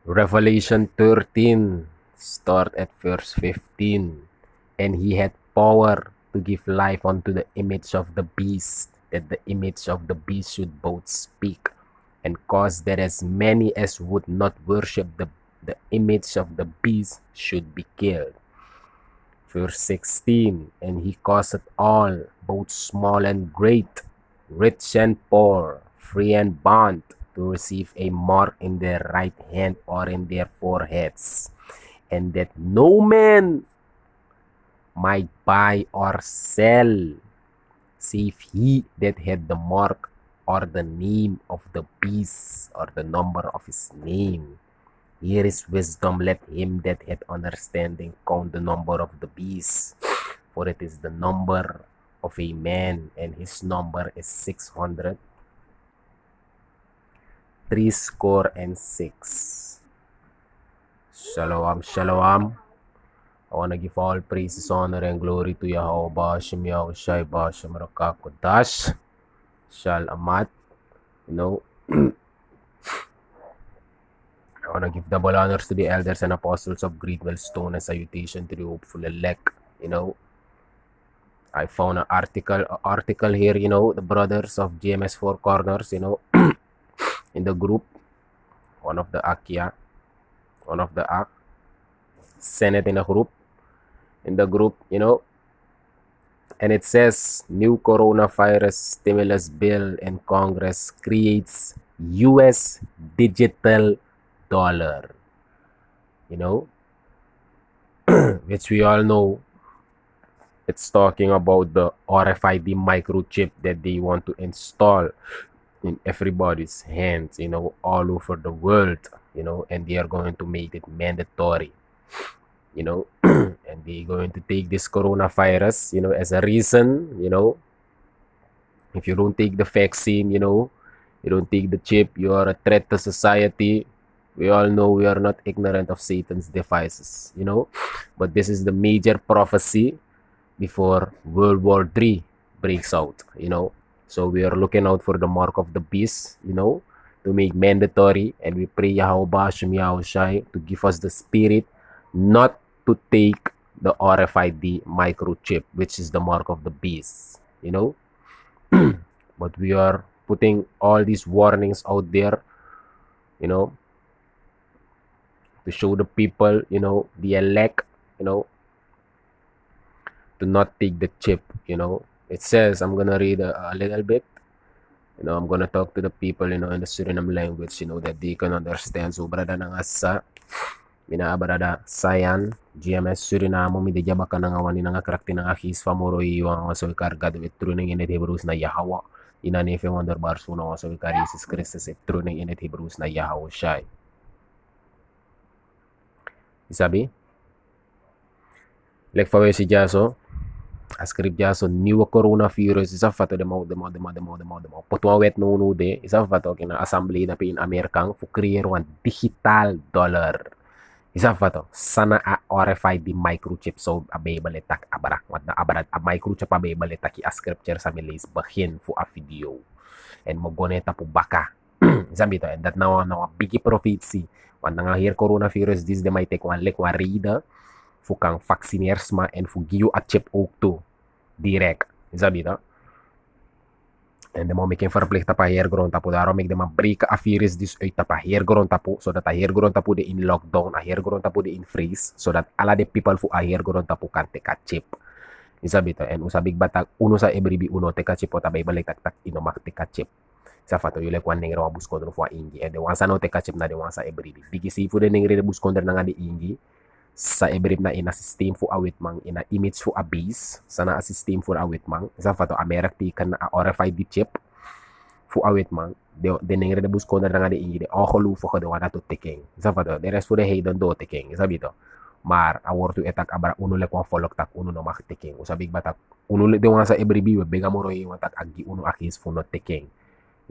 Revelation 13 start at verse 15. And he had power to give life unto the image of the beast, that the image of the beast should both speak and cause that as many as would not worship the image of the beast should be killed. Verse 16, and he caused all, both small and great, rich and poor, free and bond, to receive a mark in their right hand or in their foreheads, and that no man might buy or sell, save he that had the mark or the name of the beast or the number of his name. Here is wisdom, let him that hath understanding count the number of the beast, for it is the number of a man, and his number is 600, 66. Shalom, shalom. I want to give all praises, honor, and glory to Yahweh Bashim Yahushai Bashim Rakakodash Shal Amat. You know, I want to give double honors to the elders and apostles of Greedwell Stone and salutation to the hopeful elect. You know, I found an article here, you know, the brothers of GMS Four Corners, you know, in the group, one of the Akia, one of the Ak, Senate in the group, you know, and it says new coronavirus stimulus bill in Congress creates US digital dollar, you know, which we all know it's talking about the RFID microchip that they want to install in everybody's hands, you know, all over the world, you know, and they are going to make it mandatory, you know, and they're going to take this coronavirus, you know, as a reason, you know, if you don't take the vaccine, you know, you don't take the chip, you are a threat to society. We all know we are not ignorant of Satan's devices, you know, but this is the major prophecy before World War III breaks out, you know. So we are looking out for the mark of the beast, you know, to make mandatory, and we pray Yahweh Bashim Yahushai to give us the spirit not to take the RFID microchip, which is the mark of the beast, you know. But we are putting all these warnings out there, you know, to show the people, you know, the elect, you know, to not take the chip, you know. It says, I'm gonna read a little bit, you know, I'm gonna talk to the people, you know, in the Suriname language, you know, that they can understand. So brada nang asa, brada sayan, GMS Suriname, mi de jaba ka nang awani nang akrakti nang akis famoro iwang so kargado it true ning init Hebrews na Yahweh. Inanefe wonder bar suna so Jesus Christus it true ning init Hebrews na Yahweh Shai. Isabi? Like fa si Jaso, ascript Jaso new coronavirus isa fato de mo potwa wet no de isa fato kina assembly na pin Amerikang fu create one digital dollar. Isa fato sana a RFID microchip so available tak abarak wat na abarat a microchip available taki a scripture sa milis bahin fu a video and mo goneta pu baka. Zambi to and that now a big prophecy wan nga here coronavirus this de may take one like one reader fu kang vaccineers ma en fu giu a chip ook to direct zabi to and the mo making verplicht pa hier grond tapo daarom make dem break a virus this uit pa hier grond tapo so that a hier grond tapo de in lockdown a hier grond tapo de in freeze so that ala de people fu a hier grond tapo kan take a chip isabi to and usabig batag uno sa every uno take a chip o tabay balik tak ino mak take a chip sa fato yule kwan ningre wa buskondro fu a ingi and the wansa no take a chip na de wansa every bigi si fu de ningre de buskondro na nga de ingi sa ebrib na ina system fu awit mang ina image fu a base sana a system fu awit mang sa fato amerik ti kan a RFID chip fu awit mang de ningre de busko na nga de ingi de okolu fu ko de wala to tekeng sa fato de rest fu de heydon do tekeng sabi to mar awor to etak abara uno le ko folok tak uno no mak tekeng usabig batak uno le de wansa ebribi we bega moro yi watak agi uno akis fu no tekeng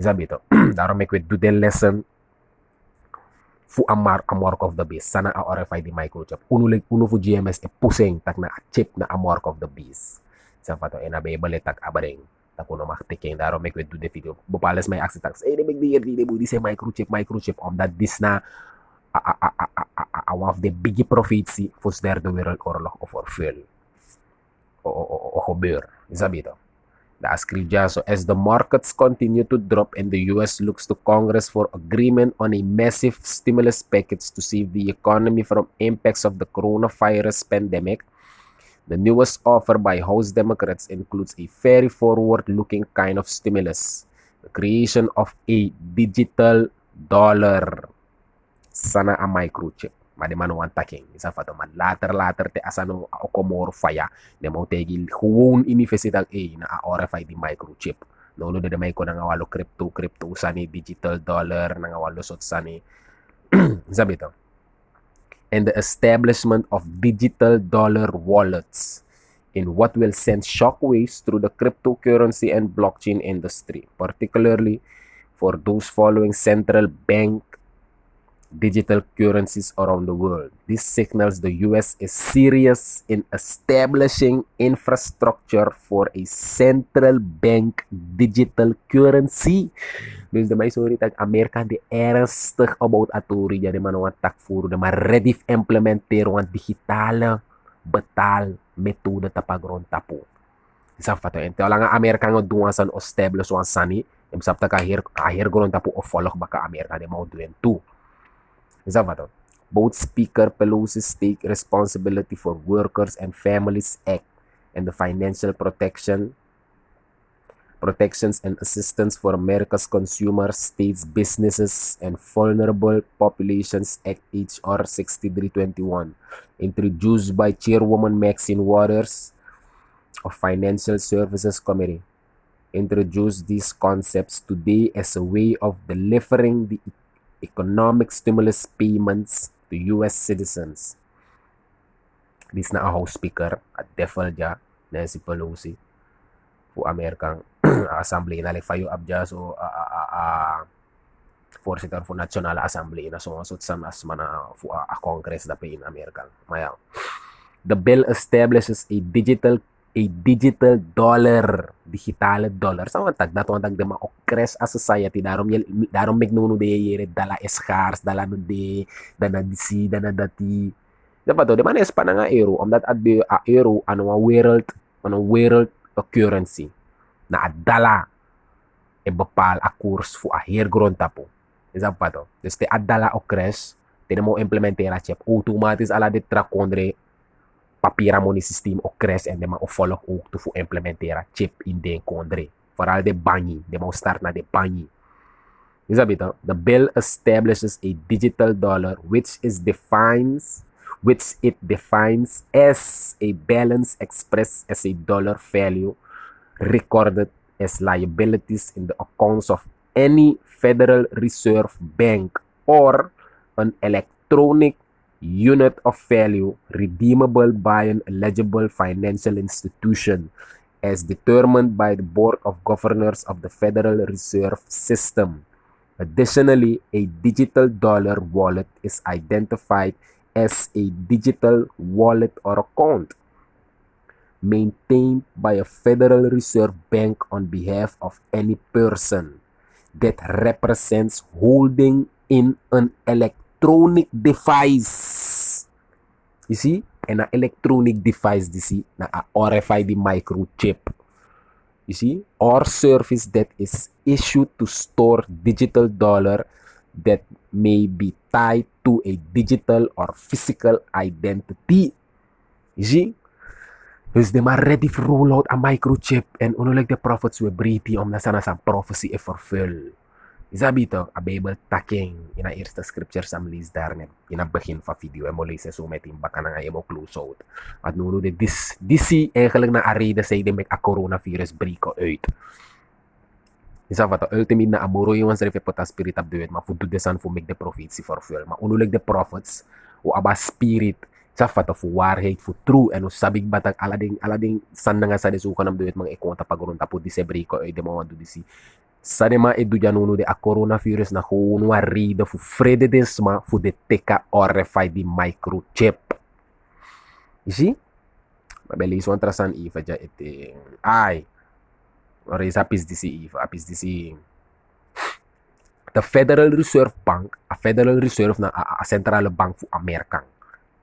sabi to daro make we do the lesson fu a mark of the beast sana a RFID microchip uno fu GMS e pusing tak na a chip na a mark of the beast sa fato ena be baletak abareng takuno maktiking daro make we do the video bupales may access tax eh big deal di bu di say microchip that this na one of the big profetie voor de derde wereldoorlog of vervul. O gebeur. Isabito. Daar schreef ja zo, as the markets continue to drop and the US looks to Congress for agreement on a massive stimulus package to save the economy from impacts of the coronavirus pandemic, the newest offer by House Democrats includes a very forward-looking kind of stimulus, the creation of a digital dollar. Sana a microchip. Ma de mano taking. Isa fato man later te asano okomor faya. De mo tegil gewoon universitag na RFID microchip. No de may ko na nga walo crypto sani digital dollar na nga walo sot sani. Sabi to. And the establishment of digital dollar wallets in what will send shockwaves through the cryptocurrency and blockchain industry, particularly for those following central bank digital currencies around the world. This signals the US is serious in establishing infrastructure for a central bank digital currency. Dus de mij sorry dat Amerika de ernstig about aturi jadi manuan takfuru de maar ready implementeren wan digitale betaalmethode tapagron tapu. Isa fato ente lang Amerika ngo duwan san establish wan sani em sapta ka ahir gron tapu of follow baka Amerika de mau duen tu. Isa fato. Both Speaker Pelosi's take responsibility for Workers and Families Act and the Financial Protections and Assistance for America's Consumers, States, Businesses, and Vulnerable Populations Act H.R. 6321, introduced by Chairwoman Maxine Waters of Financial Services Committee, introduced these concepts today as a way of delivering the economic stimulus payments to U.S. citizens. This na a House Speaker at Defel ja, Nancy Pelosi, for American Assembly na like fayo abja so voorzitter for National Assembly na so sam as mana for a Congress da in American. Maya. The bill establishes a digital dollar, digitale dollar. Sa tag na to tag de ma okres a society darom megnuno de yere dala escars dala no de dana disi dana dati. Dapat to de man es pa nga euro omdat at de euro ano world currency na adala e bapal a kurs fu a hergron tapo. Isa pa to. Dus te adala okres te mo implementera chip automatisch ala de trakondre papira money system okres en de ma follow ook te fu implementera chip in de kondre. Vooral de banyi, de mo start na de banyi. Isa bito, the bill establishes a digital dollar which it defines as a balance expressed as a dollar value recorded as liabilities in the accounts of any Federal Reserve Bank or an electronic unit of value redeemable by an eligible financial institution as determined by the Board of Governors of the Federal Reserve System. Additionally, a digital dollar wallet is identified as a digital wallet or account maintained by a Federal Reserve Bank on behalf of any person that represents holding in an electronic device. You see? And an electronic device, you see, na a RFID microchip. You see? Or service that is issued to store digital dollar that may be tied to a digital or physical identity. You see? Dus de maar ready for roll out a microchip en like the prophets were breathy om na sana sa prophecy e vervul. Isabito, a Bible taking in a eerste scripture sa mlis daar net in a begin van video en mo lezen zo met in baka na nga mo close out. At nuno de disi eigenlijk na arede say de met a coronavirus briko uit. Isafato ultimate na amuro yung sa repota spirit of the word ma fudu desan fu make the prophecy vervul. Ma like the prophets o aba spirit sa fato fu waarheid fu true en sabig batag alading san nga sa desukan ng duet mga ikonta pagurun tapo di sebriko ay demo do disi sa de ma edu januno de a coronavirus na kuno rida fu frede desma fu de teka RFID microchip. Isi mabeli so antrasan ifa ja ete ay ori sapis disi ifa apis disi the Federal Reserve Bank, a Federal Reserve na a centrale bank fu Amerika.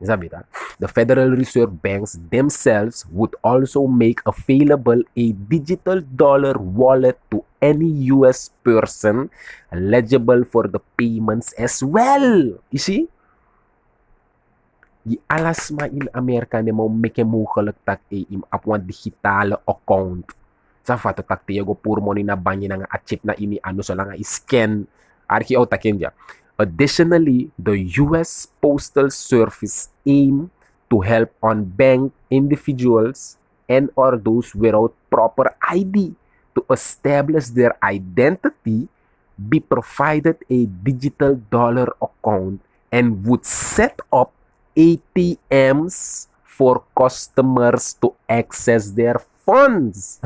Sabi ta? The Federal Reserve banks themselves would also make available a digital dollar wallet to any US person eligible for the payments as well. You see? Di alas ma in Amerika ne mo make mo kalagtak im apwan digital account. Sa fato tak tiyago puro mo ni na banyi na nga a chip na ini ano sa lang scan. Arki o takin dya. Additionally, the U.S. Postal Service aim to help unbanked individuals and or those without proper ID to establish their identity, be provided a digital dollar account, and would set up ATMs for customers to access their funds.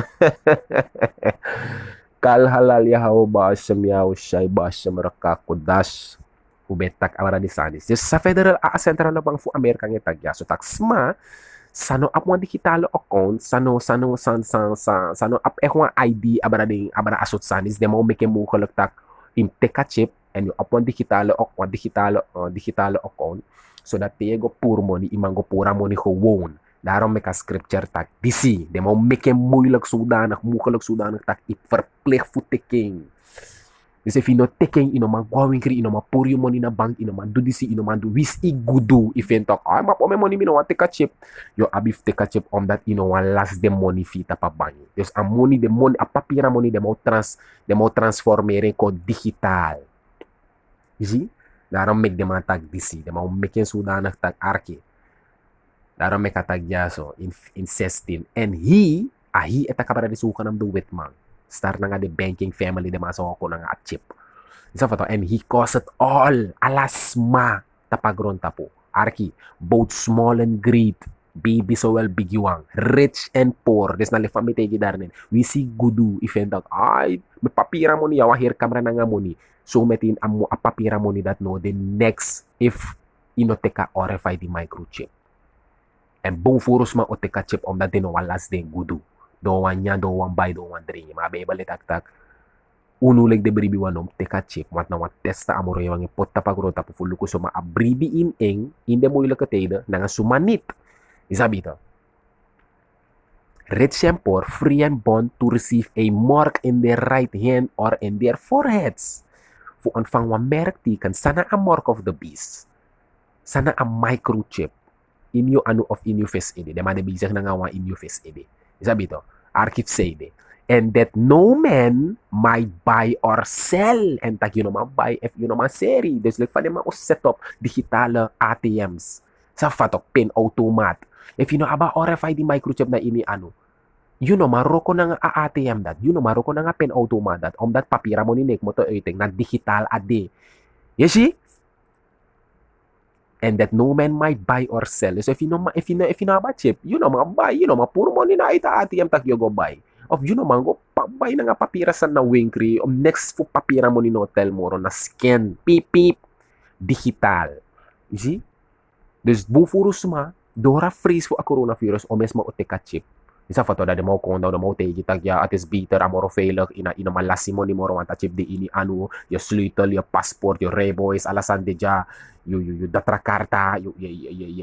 Kal halal yahaw basham yaw shay basham rakakudash ubetak awara di sanis. Just sa federal central na bang fu Amerika ng tagya. So taksma sano ap mo digital account sano ap ekwa ID abara asot sanis demo make mo kolektak im teka chip and yung ap mo digital account so that tego pur mo ni imango pura mo ni ko won. Daarom may ka-scripture tak disi. De mo make moeilijk zodanig, mogelijk zodanig tak verplicht voor taking. Dus if you no taking, you know man going kri, you know man pour your money na bank, you know man do disi, you know man do wis i gudu. If you talk, ay map o may money, you know take a chip. Yo abif take a chip on that, you know one last the money fita pa bank. Dus a money, the money, a papira money, de mo transformere ko digital. You see? Daarom make dem tag disi. De mo make zodanig tak arki. Daarom may katagyaso, incestin. And he ita kabara di suka ng duwit man. Start na nga di banking family di maso ako na nga at chip. Isa fa to, and he caused it all. Alas ma, tapagron tapo. Arki, both small and great, baby so well bigiwang, rich and poor. Des na lefam mitegi darnin. We see gudu, ifend out, ay, may papira mo niya, wahir kamera na nga mo ni. So metin amo a papira mo ni that no, the next, if inoteka RFID microchip. And bong furos ma o teka chip om na din walas din gudu. Do wan nya, do wan bay, do wan dring. Mga bebalik tak. Unuleg de bribi wanom teka chip. Wat na wat testa amoro yung ipota pagrota po fulu ko suma abribi in de mo ilakateda na nga sumanit. Isabi to. Rich and poor, free and bond to receive a mark in their right hand or in their foreheads. Fu anfang wa merk ti kan sana a mark of the beast. Sana a microchip. Inyo ano of inyo face ide. De man bisag na nga wa inyo face ide. Sabi to, Arkif say ide. And that no man might buy or sell. And tag yun naman buy if yun naman seri. There's like pa naman set up digital ATMs. Sa fatok pin automat. If you know aba RFID microchip na ini ano. Yun naman roko na nga ATM dat. Yun naman roko na nga pin automat dat. Om dat papira mo ni Nick mo to iting na digital ade. You see? And that no man might buy or sell. So if you know about chip, you know buy, you know puro mo ni na ita ATM tak yo go buy. Of you know go buy na nga papira sa na winkri. Next fu papira mo ni no hotel mo na scan pip digital. You see? There's bufurus ma dora freeze fu a coronavirus o mesmo o teka chip. Isa fa to da mo kung daw da mo te gitagya at is bitter amoro failak ina malasimo ni moro anta chip de ini anu yo sluitel yo passport yo reboys alasan de ja yo datra karta yo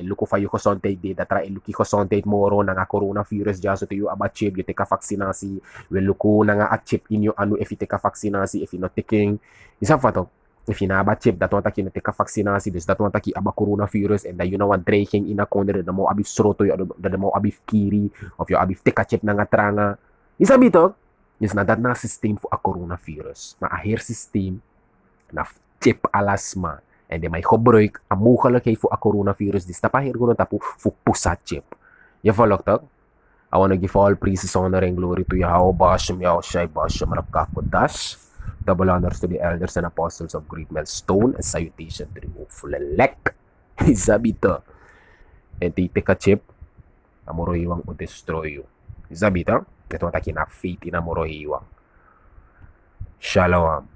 luko fa yo ko sonte de datra luki ko sonte moro na nga coronavirus ja so to yo aba chip yo teka vaksinasi yo luko na nga at chip inyo anu if teka vaksinasi if not taking isa fa to if ina aba chip dato taki na teka vaksinasi des dato taki aba coronavirus and da you know what breaking ina konde da mo abi sroto yo da mo abi kiri of yo abi teka chip na nga tranga isa bito is na dat na system for a coronavirus na ahir system na chip alasma and then may hobroik amukala kay for a coronavirus dis tapahir ko tapu fu pusa chip ya follow tak I want to give all praises, honor, and glory to Yahweh, Bashem, Yahushai, Bashem, Rakakodash. Double honors to the elders and apostles of Great Millstone, and salutation to the hopeful elect. Izabita. And take a chip, amorohiwang o destroy you. Izabita. Ito ang takin na faith in amorohiwang. Shalom.